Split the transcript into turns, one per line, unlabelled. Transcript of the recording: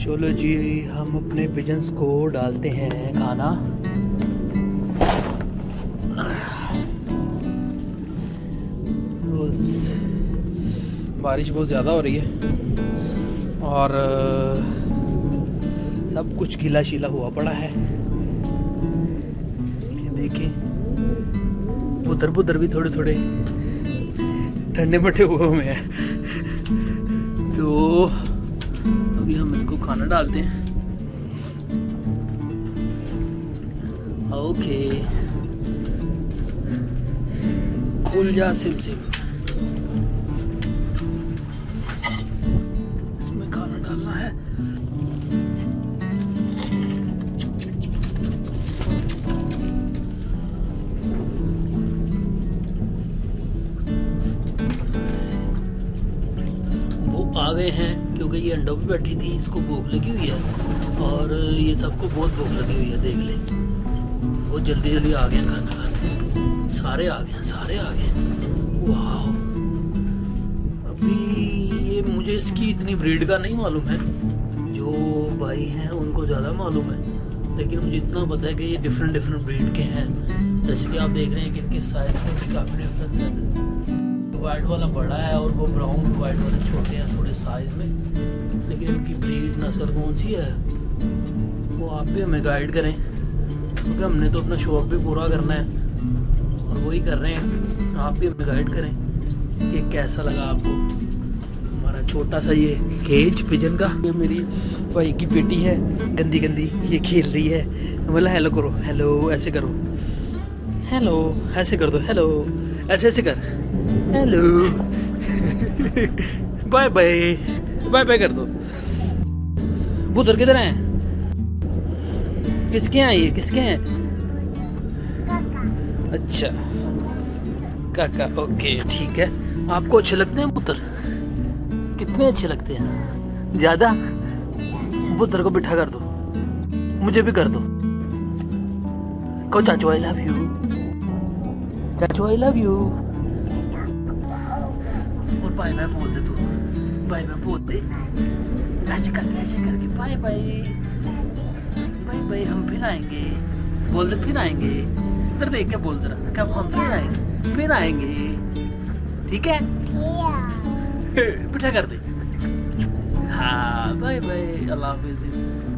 चलो जी, हम अपने पिजन्स को डालते हैं खाना। बारिश बहुत ज़्यादा हो रही है और सब कुछ गीला शीला हुआ पड़ा है। ये देखिए, बुदर बुदर भी थोड़े थोड़े ठंडे मठे हुए हैं। तो अभी हम इनको खाना डालते हैं। ओके, खुल जा सिम सिम। इसमें खाना डालना है। वो आ गए हैं क्योंकि ये अंडों पे बैठी थी, इसको भूख लगी हुई है और ये सबको बहुत भूख लगी हुई है। देख ले, वो जल्दी जल्दी आ गए खाना खाने। सारे आ गए, सारे आ गए। वाह, अभी ये मुझे इसकी इतनी ब्रीड का नहीं मालूम है, जो भाई हैं उनको ज़्यादा मालूम है, लेकिन मुझे इतना पता है कि ये डिफरेंट डिफरेंट ब्रीड के हैं। जैसे कि आप देख रहे हैं कि इनके साइज़ में भी काफ़ी डिफरेंस है। वाइट वाला बड़ा है और वो ब्राउन वाइट वाले छोटे हैं थोड़े साइज़ में। लेकिन इनकी ब्रीड नस्ल कौन सी है वो आप भी हमें गाइड करें, क्योंकि हमने तो अपना शौक भी पूरा करना है और वही कर रहे हैं। आप भी हमें गाइड करें कि कैसा लगा आपको हमारा छोटा सा ये केज पिजन का। ये मेरी भाई की बेटी है, गंदी गंदी, ये खेल रही है। बोला हेलो करो, हेलो ऐसे करो, हेलो ऐसे कर दो, हेलो ऐसे ऐसे कर, hello bye bye, bye bye कर दो। बुदर किधर हैं? किसके हैं ये, किसके हैं? अच्छा, काका, ओके ठीक है। आपको अच्छे लगते हैं बुतर? कितने अच्छे लगते हैं? ज़्यादा? बुतर को बिठा कर दो, मुझे भी कर दो। कहो चाचू आई लव यू, चाचू आई लव यू। और बाय बाय बोल दे तू, बाय बाय बोल दे, ऐसे करके बाय बाय, बाय बाय। हम फिर आएंगे, बोल दे फिर आएंगे। इधर देख के बोल जरा, कब हम फिर आएंगे, फिर आएंगे, ठीक है? बिठा कर दे। हाँ बाय बाय, अल्लाह हाफिज़।